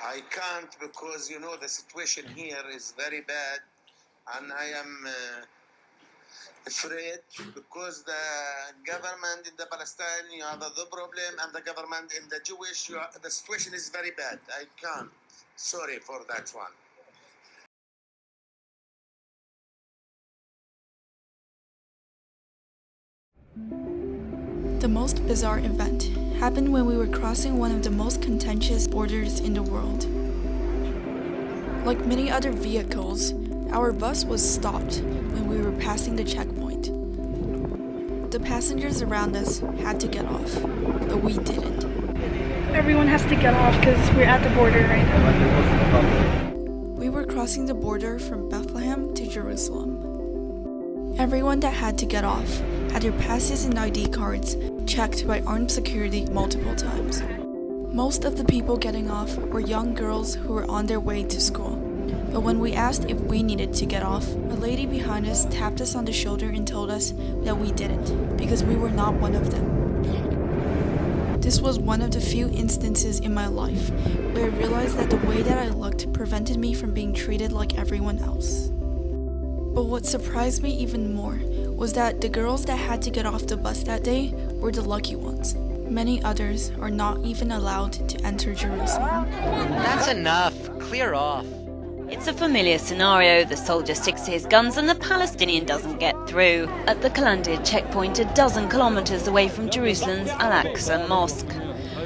I can't because, you know, the situation here is very bad, and I am afraid because the government in the Palestine, you have the problem, and the government in the Jewish, the situation is very bad. I can't. Sorry for that one. The most bizarre event happened when we were crossing one of the most contentious borders in the world. Like many other vehicles, our bus was stopped when we were passing the checkpoint. The passengers around us had to get off, but we didn't. Everyone has to get off because we're at the border right now. We were crossing the border from Bethlehem to Jerusalem. Everyone that had to get off had their passes and ID cards checked by armed security multiple times. Most of the people getting off were young girls who were on their way to school. But when we asked if we needed to get off, a lady behind us tapped us on the shoulder and told us that we didn't, because we were not one of them. This was one of the few instances in my life where I realized that the way that I looked prevented me from being treated like everyone else. But what surprised me even more was that the girls that had to get off the bus that day were the lucky ones. Many others are not even allowed to enter Jerusalem. That's enough. Clear off. It's a familiar scenario. The soldier sticks to his guns and the Palestinian doesn't get through. At the Calandir checkpoint, 12 kilometers away from Jerusalem's Al-Aqsa Mosque.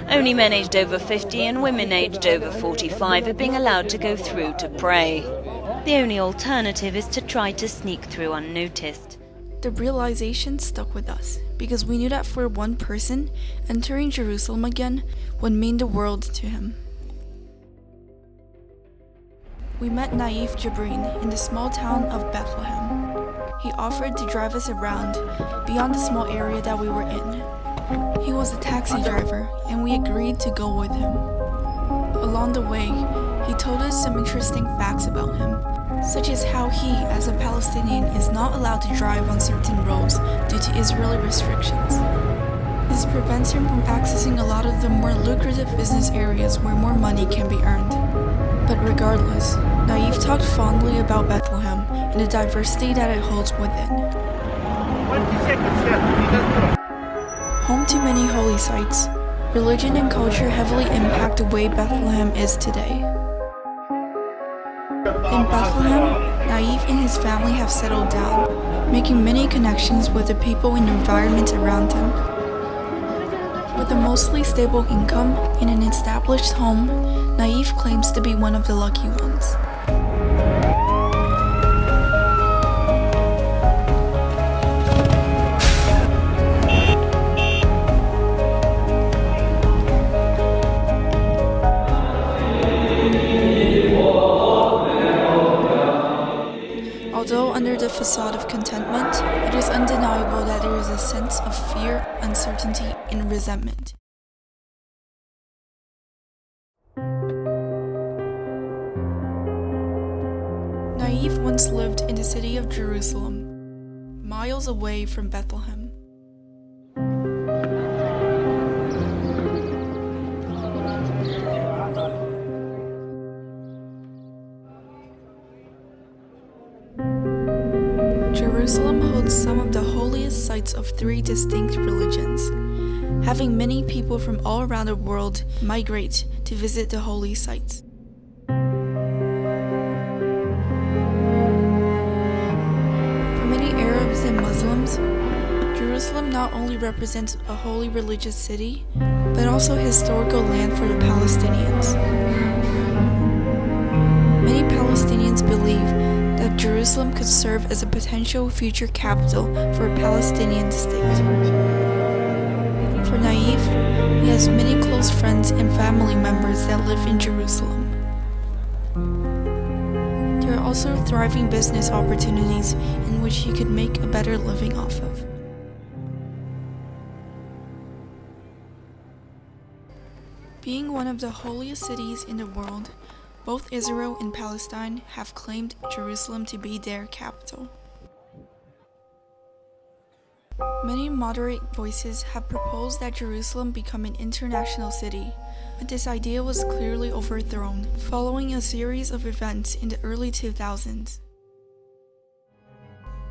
Only men aged over 50 and women aged over 45 are being allowed to go through to pray. The only alternative is to try to sneak through unnoticed. The realization stuck with us because we knew that for one person, entering Jerusalem again would mean the world to him. We met Naïf Jabreen in the small town of Bethlehem. He offered to drive us around beyond the small area that we were in. He was a taxi driver and we agreed to go with him. Along the way, he told us some interesting facts about him, such as how he, as a Palestinian, is not allowed to drive on certain roads due to Israeli restrictions. This prevents him from accessing a lot of the more lucrative business areas where more money can be earned. But regardless, Naïf talked fondly about Bethlehem and the diversity that it holds within. Home to many holy sites, religion and culture heavily impact the way Bethlehem is today. In Bethlehem, Naïf and his family have settled down, making many connections with the people and environment around him. With a mostly stable income and an established home, Naïf claims to be one of the lucky ones. Although under the facade of contentment, it is undeniable that there is a sense of fear, uncertainty, and resentment. Naïf once lived in the city of Jerusalem, miles away from Bethlehem. Jerusalem holds some of the holiest sites of 3 distinct religions, having many people from all around the world migrate to visit the holy sites. For many Arabs and Muslims, Jerusalem not only represents a holy religious city, but also historical land for the Palestinians. Many Palestinians believe that Jerusalem could serve as a potential future capital for a Palestinian state. For Naïf, he has many close friends and family members that live in Jerusalem. There are also thriving business opportunities in which he could make a better living off of. Being one of the holiest cities in the world, both Israel and Palestine have claimed Jerusalem to be their capital. Many moderate voices have proposed that Jerusalem become an international city, but this idea was clearly overthrown following a series of events in the early 2000s.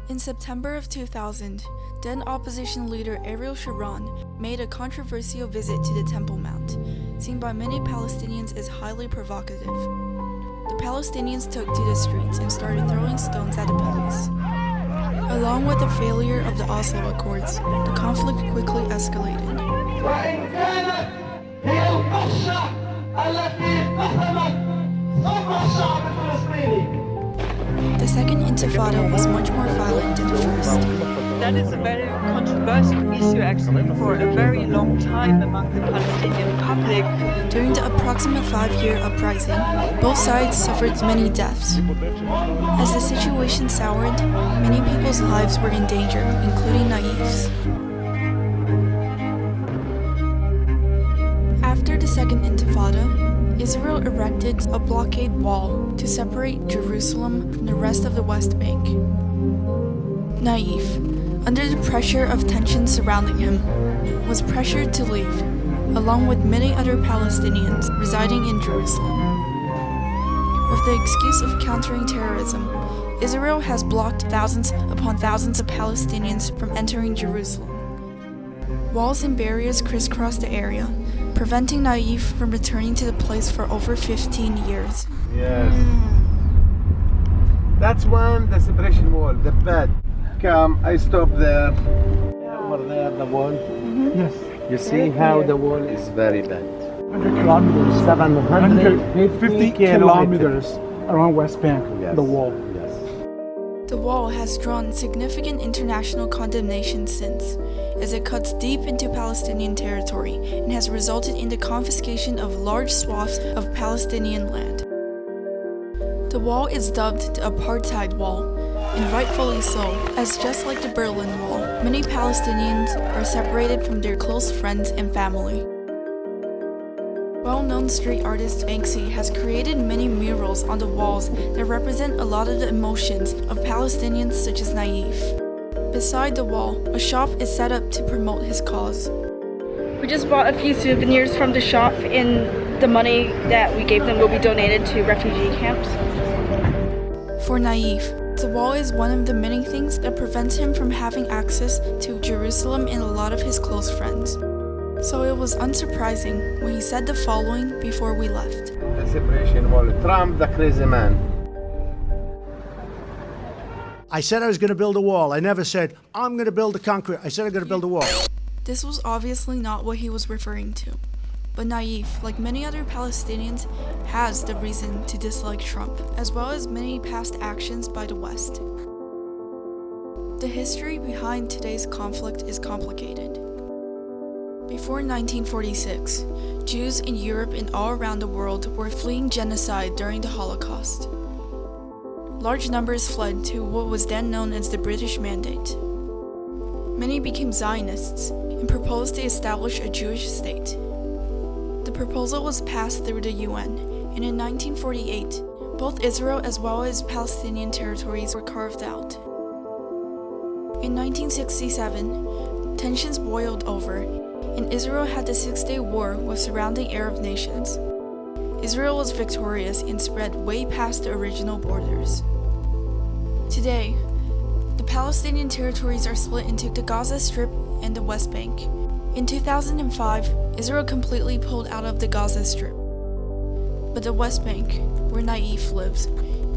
In September of 2000, then opposition leader Ariel Sharon made a controversial visit to the Temple Mount, seen by many Palestinians as highly provocative. The Palestinians took to the streets and started throwing stones at the police. Along with the failure of the Oslo Accords, the conflict quickly escalated. The Second Intifada was much more violent than the first. That is a very controversial issue actually for a very long time among the Palestinian public. During the approximate 5-year uprising, both sides suffered many deaths. As the situation soured, many people's lives were in danger, including Naïf's. After the Second Intifada, Israel erected a blockade wall to separate Jerusalem from the rest of the West Bank. Naïf, under the pressure of tensions surrounding him, was pressured to leave, along with many other Palestinians residing in Jerusalem. With the excuse of countering terrorism, Israel has blocked thousands upon thousands of Palestinians from entering Jerusalem. Walls and barriers crisscross the area, preventing Naïf from returning to the place for over 15 years. Yes. That's one, the separation wall, the bed. Come, I stop there. Over there, the wall. Yes. You see how the wall is very bad. 100 kilometers. 750 kilometers around West Bank, yes. The wall. Yes. The wall has drawn significant international condemnation since, as it cuts deep into Palestinian territory and has resulted in the confiscation of large swaths of Palestinian land. The wall is dubbed the Apartheid Wall, and rightfully so, as just like the Berlin Wall, many Palestinians are separated from their close friends and family. Well-known street artist Banksy has created many murals on the walls that represent a lot of the emotions of Palestinians such as Naïf. Beside the wall, a shop is set up to promote his cause. We just bought a few souvenirs from the shop, and the money that we gave them will be donated to refugee camps. For Naïf, the wall is one of the many things that prevents him from having access to Jerusalem and a lot of his close friends. So it was unsurprising when he said the following before we left. The separation wall. Trump, the crazy man. I said I was going to build a wall. I never said, I'm going to build a concrete. I said I'm going to build a wall. This was obviously not what he was referring to. But Naïf, like many other Palestinians, has the reason to dislike Trump, as well as many past actions by the West. The history behind today's conflict is complicated. Before 1946, Jews in Europe and all around the world were fleeing genocide during the Holocaust. Large numbers fled to what was then known as the British Mandate. Many became Zionists and proposed to establish a Jewish state. The proposal was passed through the UN, and in 1948, both Israel as well as Palestinian territories were carved out. In 1967, tensions boiled over, and Israel had the Six-Day War with surrounding Arab nations. Israel was victorious and spread way past the original borders. Today, the Palestinian territories are split into the Gaza Strip and the West Bank. In 2005, Israel completely pulled out of the Gaza Strip. But the West Bank, where Naïf lives,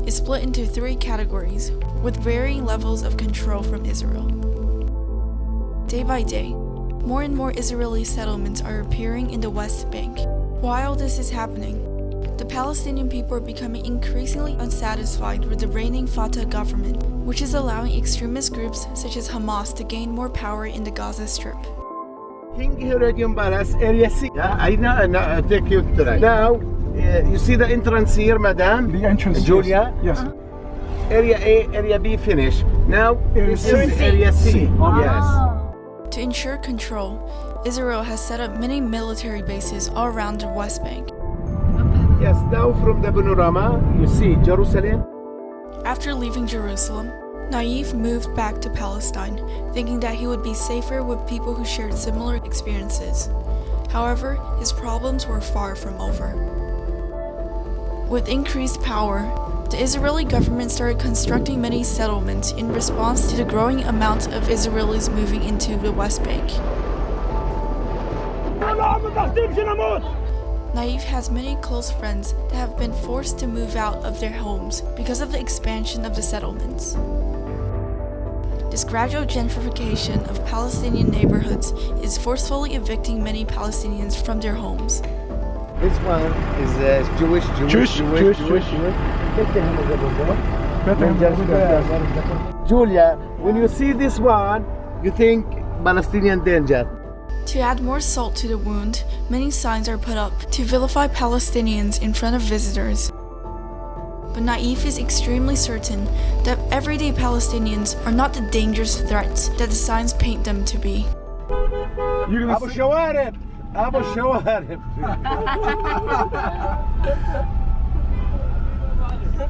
is split into 3 categories, with varying levels of control from Israel. Day by day, more and more Israeli settlements are appearing in the West Bank. While this is happening, the Palestinian people are becoming increasingly unsatisfied with the reigning Fatah government, which is allowing extremist groups such as Hamas to gain more power in the Gaza Strip. King Herodian Palace, Area C. Yeah, I know, take you to that. Now, you see the entrance here, madam? The entrance, Julia? Yes. Area A, Area B finish. Now, this is C. Area C. Yes. To ensure control, Israel has set up many military bases all around the West Bank. Yes, now from the panorama, you see Jerusalem. After leaving Jerusalem, Naïf moved back to Palestine, thinking that he would be safer with people who shared similar experiences. However, his problems were far from over. With increased power, the Israeli government started constructing many settlements in response to the growing amount of Israelis moving into the West Bank. Naïf has many close friends that have been forced to move out of their homes because of the expansion of the settlements. This gradual gentrification of Palestinian neighborhoods is forcefully evicting many Palestinians from their homes. This one is Jewish. Julia, when you see this one, you think Palestinian danger. To add more salt to the wound, many signs are put up to vilify Palestinians in front of visitors. But Naïf is extremely certain that everyday Palestinians are not the dangerous threats that the signs paint them to be. Abu Shawarib! Abu Shawarib!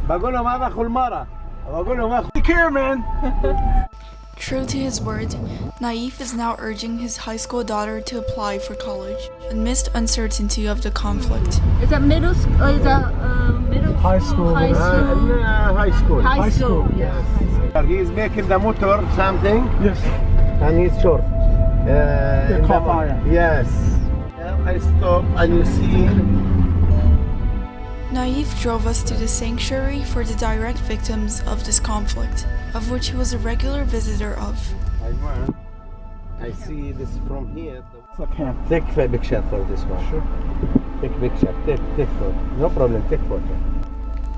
بقول لهم هذا أخو المرة. بقول لهم أخو. Take care, man. True to his word, Naïf is now urging his high school daughter to apply for college amidst uncertainty of the conflict. Is that middle school? Is that middle High school. High school. High school. High school. Yes. He is making the motor something. Yes. And he's short. Caught fire. Yes. I stop and you see. Naïf drove us to the sanctuary for the direct victims of this conflict, of which he was a regular visitor of. I see this from here. It's a camp. Take a picture for this one. Sure. Take picture. Take photo. No problem. Take photo.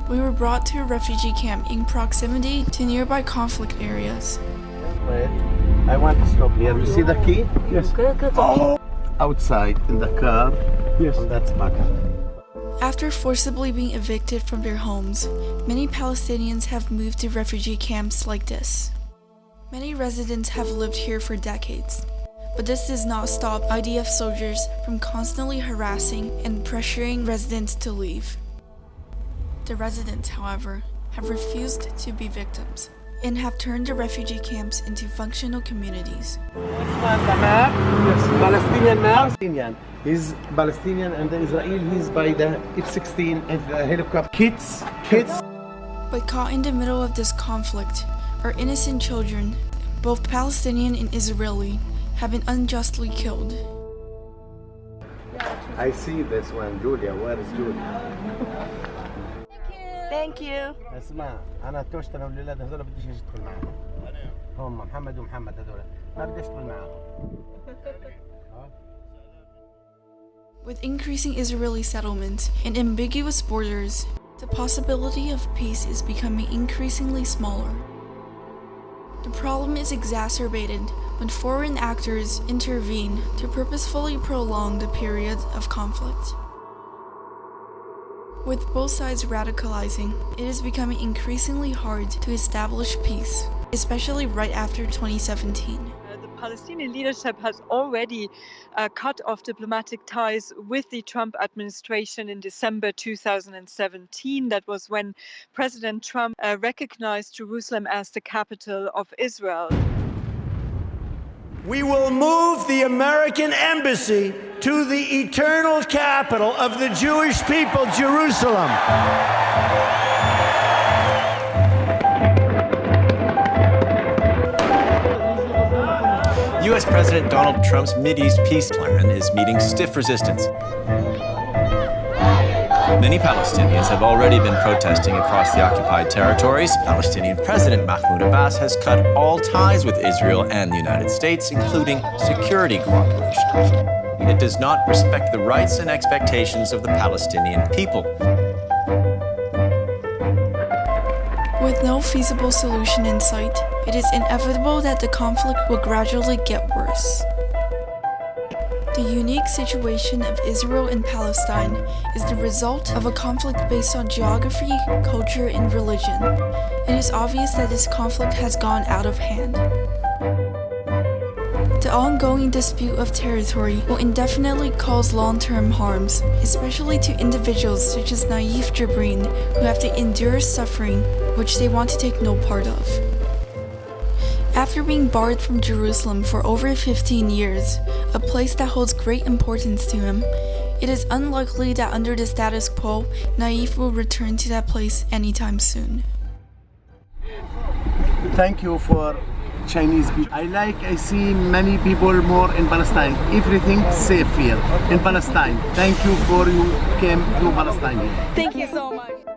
We were brought to a refugee camp in proximity to nearby conflict areas. Wait. I want to stop here. You see the key? Yes. Oh. Outside in the car. Yes. And that's back. After forcibly being evicted from their homes, many Palestinians have moved to refugee camps like this. Many residents have lived here for decades, but this does not stop IDF soldiers from constantly harassing and pressuring residents to leave. The residents, however, have refused to be victims and have turned the refugee camps into functional communities. This one, the map? Yes. Palestinian map? Palestinian. He's Palestinian and the Israel, he's by the F-16 and the helicopter. Kids. But caught in the middle of this conflict are innocent children, both Palestinian and Israeli, have been unjustly killed. I see this one, Julia. Where is Julia? Thank you. اسمع انا توشت انا والولاد هذول بديش ادخل معهم. هم محمد ومحمد هذول ما بدي اشتغل معهم. With increasing Israeli settlements and ambiguous borders, the possibility of peace is becoming increasingly smaller. The problem is exacerbated when foreign actors intervene to purposefully prolong the period of conflict. With both sides radicalizing, it is becoming increasingly hard to establish peace, especially right after 2017. The Palestinian leadership has already cut off diplomatic ties with the Trump administration in December 2017. That was when President Trump recognized Jerusalem as the capital of Israel. We will move the American embassy to the eternal capital of the Jewish people, Jerusalem. U.S. President Donald Trump's Mideast peace plan is meeting stiff resistance. Many Palestinians have already been protesting across the occupied territories. Palestinian President Mahmoud Abbas has cut all ties with Israel and the United States, including security cooperation. It does not respect the rights and expectations of the Palestinian people. With no feasible solution in sight, it is inevitable that the conflict will gradually get worse. The unique situation of Israel and Palestine is the result of a conflict based on geography, culture, and religion. It is obvious that this conflict has gone out of hand. The ongoing dispute of territory will indefinitely cause long-term harms, especially to individuals such as Naïf Jabreen, who have to endure suffering which they want to take no part of. After being barred from Jerusalem for over 15 years, a place that holds great importance to him, it is unlikely that under the status quo, Naïf will return to that place anytime soon. Thank you for Chinese people. I see many people more in Palestine. Everything safe here in Palestine. Thank you for you came to Palestine. Thank you so much.